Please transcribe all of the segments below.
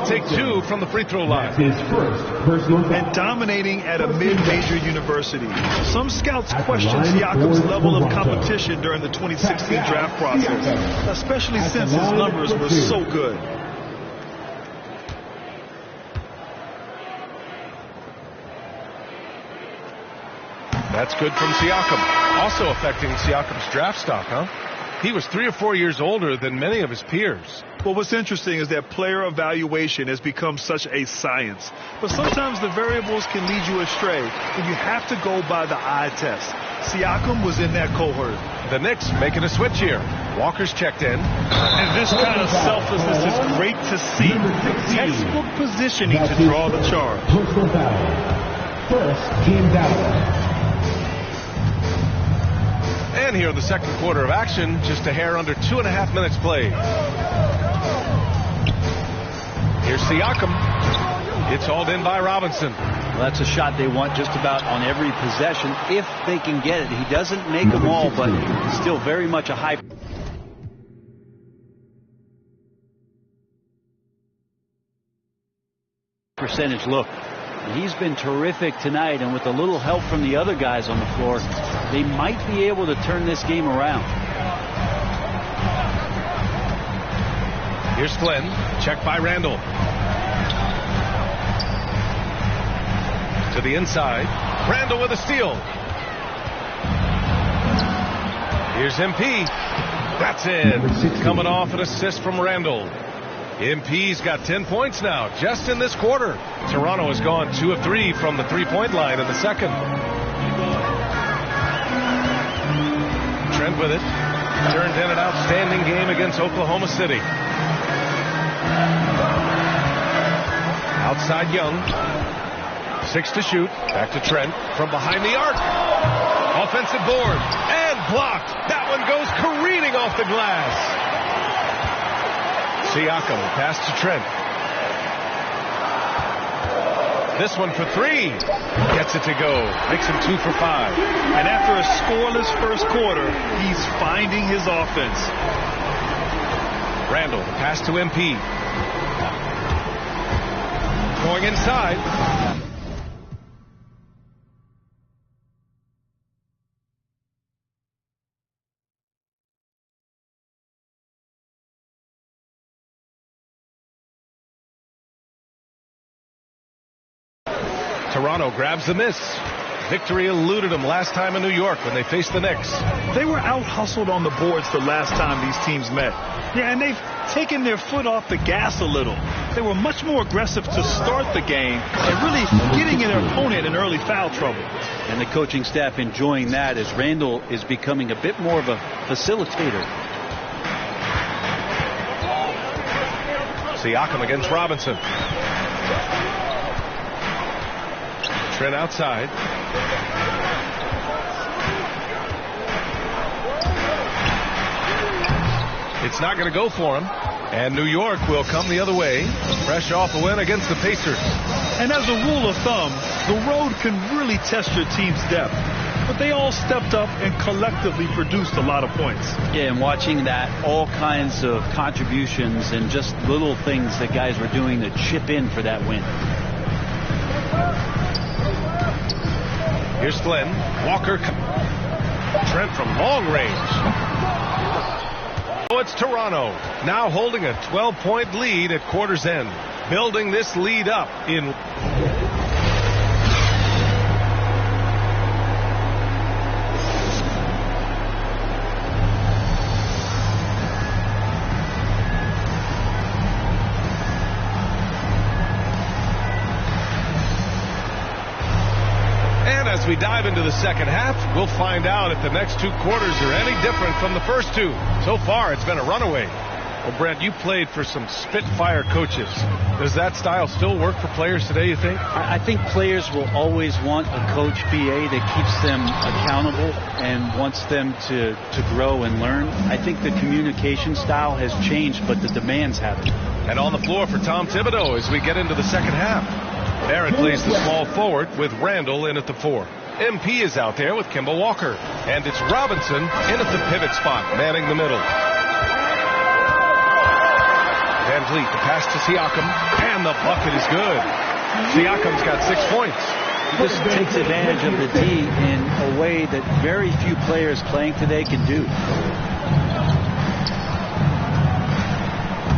take two from the free throw line. His first personal foul. And dominating at a mid-major university. Some scouts question Siakam's level of competition during the 2016 draft process, especially since his numbers were so good. That's good from Siakam. Also affecting Siakam's draft stock, huh? He was 3 or 4 years older than many of his peers. Well, what's interesting is that player evaluation has become such a science. But sometimes the variables can lead you astray, and you have to go by the eye test. Siakam was in that cohort. The Knicks making a switch here. Walker's checked in. And this kind of selflessness is great to see. Textbook positioning to draw the charge. Personal foul. First, team foul. And here in the second quarter of action, just a hair under 2.5 minutes played. Here's Siakam. It's hauled in by Robinson. Well, that's a shot they want just about on every possession if they can get it. He doesn't make them all, but still very much a high percentage look. He's been terrific tonight, and with a little help from the other guys on the floor, they might be able to turn this game around. Here's Flynn, checked by Randall. To the inside, Randall with a steal. Here's MP. That's it. Coming off an assist from Randall. MP's got 10 points now, just in this quarter. Toronto has gone 2 of 3 from the three-point line in the second. Trent with it. Turned in an outstanding game against Oklahoma City. Outside Young. 6 to shoot. Back to Trent from behind the arc. Offensive board. And blocked. That one goes careening off the glass. Siakam, pass to Trent. This one for 3. Gets it to go. Makes him 2 for 5. And after a scoreless first quarter, he's finding his offense. Randall, pass to MP. Going inside. Toronto grabs the miss. Victory eluded them last time in New York when they faced the Knicks. They were out-hustled on the boards the last time these teams met. Yeah, and they've taken their foot off the gas a little. They were much more aggressive to start the game and really getting their opponent in early foul trouble. And the coaching staff enjoying that as Randall is becoming a bit more of a facilitator. Siakam against Robinson. Trent outside. It's not going to go for him. And New York will come the other way. Fresh off a win against the Pacers. And as a rule of thumb, the road can really test your team's depth. But they all stepped up and collectively produced a lot of points. Yeah, and watching that, all kinds of contributions and just little things that guys were doing to chip in for that win. Here's Flynn. Walker. Trent from long range. Oh, it's Toronto. Now holding a 12-point lead at quarter's end. Building this lead up in... As we dive into the second half, we'll find out if the next 2 quarters are any different from the first 2. So far, it's been a runaway. Well, Brent, you played for some spitfire coaches. Does that style still work for players today, you think? I think players will always want a coach, BA, that keeps them accountable and wants them to grow and learn. I think the communication style has changed, but the demands haven't. And on the floor for Tom Thibodeau as we get into the second half. Barrett plays the small forward with Randall in at the 4. MP is out there with Kemba Walker. And it's Robinson in at the pivot spot, manning the middle. Van Vliet. The pass to Siakam, and the bucket is good. Siakam's got 6 points. He just takes advantage of the D in a way that very few players playing today can do.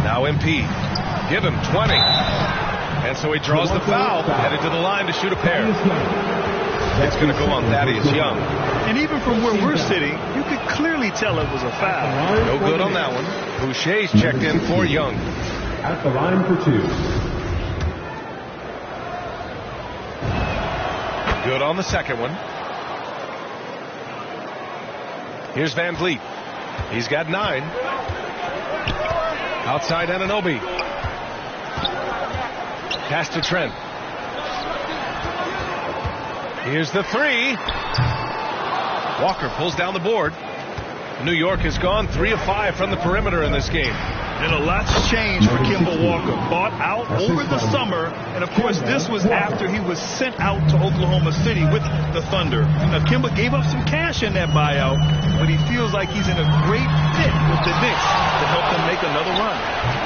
Now MP. Give him 20. And so he draws the foul, headed to the line to shoot a pair. It's going to go on Thaddeus Young. And even from where we're sitting, you could clearly tell it was a foul. No good on that one. Boucher's checked in for Young. At the line for 2. Good on the second one. Here's Van Vliet. He's got 9. Outside Anunoby. Pass to Trent. Here's the 3. Walker pulls down the board. New York has gone 3 of 5 from the perimeter in this game. And a lot's changed for Kemba Walker. Bought out over the summer. And, of course, this was after he was sent out to Oklahoma City with the Thunder. Now, Kemba gave up some cash in that buyout, but he feels like he's in a great fit with the Knicks to help them make another run.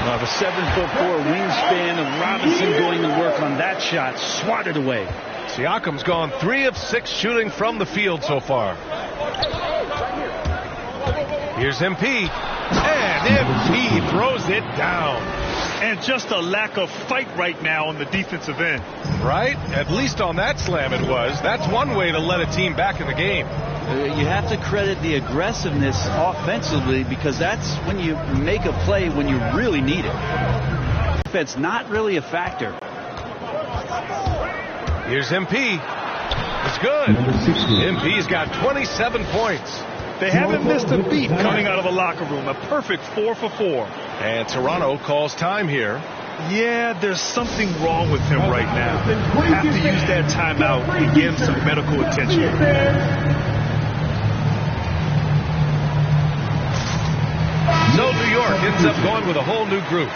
Well, the 7'4" wingspan of Robinson going to work on that shot. Swatted away. Siakam's gone 3 of 6 shooting from the field so far. Here's MP. And MP throws it down. And just a lack of fight right now on the defensive end. Right? At least on that slam it was. That's one way to let a team back in the game. You have to credit the aggressiveness offensively, because that's when you make a play when you really need it. Defense not really a factor. Here's MP. It's good. MP's got 27 points. They haven't missed a beat coming out of the locker room. A perfect 4 for 4. And Toronto calls time here. Yeah, there's something wrong with him right now. Have to use that timeout and get him some medical attention. So New York ends up going with a whole new group.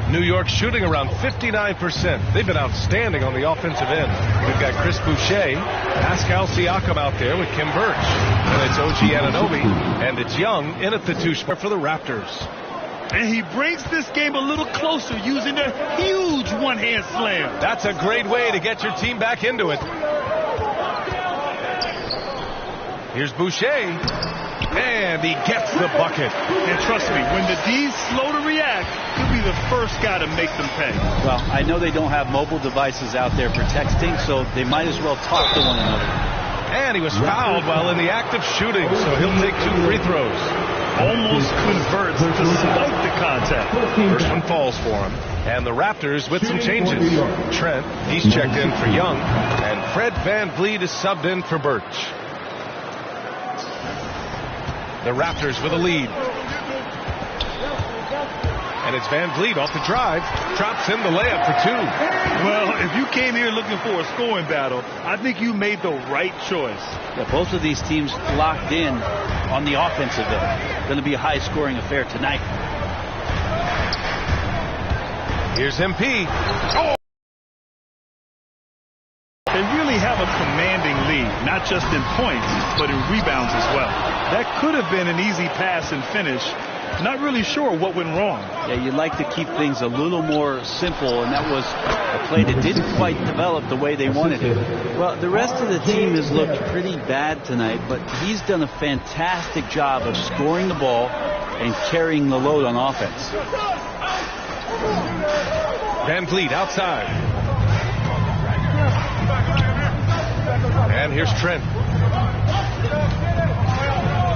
New York shooting around 59%. They've been outstanding on the offensive end. We've got Chris Boucher, Pascal Siakam out there with Kim Birch. And it's OG Anunoby, and it's Young in at the 2 spot for the Raptors. And he brings this game a little closer using a huge one-hand slam. That's a great way to get your team back into it. Here's Boucher. And he gets the bucket. And trust me, when the D's slow to react, he'll be the first guy to make them pay. Well, I know they don't have mobile devices out there for texting, so they might as well talk to one another. And he was fouled while in the act of shooting, so he'll take 2 free throws. Almost converts despite the contact. First one falls for him. And the Raptors with some changes. Trent, he's checked in for Young. And Fred Van Vliet is subbed in for Birch. The Raptors with a lead. And it's Van Vliet off the drive. Drops in the layup for 2. Well, if you came here looking for a scoring battle, I think you made the right choice. Yeah, both of these teams locked in on the offensive end. Going to be a high-scoring affair tonight. Here's MP. Oh! They really have a commanding lead, not just in points, but in rebounds as well. That could have been an easy pass and finish. Not really sure what went wrong. Yeah, you'd like to keep things a little more simple, and that was a play that didn't quite develop the way they wanted it. Well, the rest of the team has looked pretty bad tonight, but he's done a fantastic job of scoring the ball and carrying the load on offense. Van Vliet outside. And here's Trent.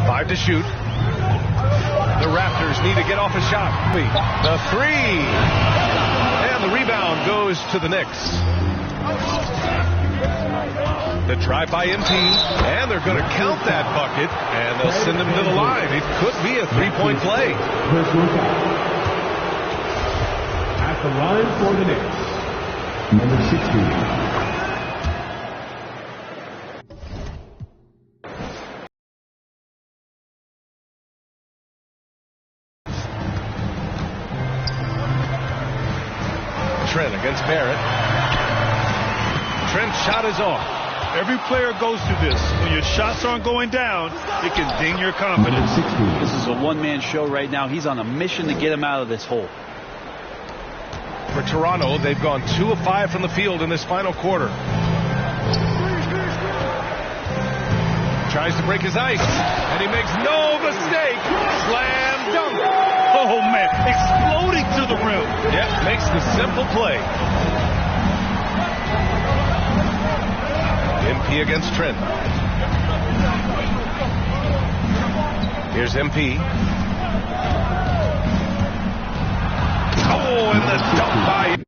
5 to shoot. The Raptors need to get off a shot. The 3. And the rebound goes to the Knicks. The drive by MP. And they're going to count that bucket. And they'll send him to the line. It could be a 3-point play. At the line for the Knicks, number 16. Trent against Barrett. Trent's shot is off. Every player goes through this. When your shots aren't going down, it can ding your confidence. This is a one-man show right now. He's on a mission to get him out of this hole. For Toronto, they've gone 2 of 5 from the field in this final quarter. Tries to break his ice, and he makes no mistake. Slam dunk. Oh, man. Exploding to the rim. Yep, makes the simple play. MP against Trent. Here's MP. Oh, and the dunk by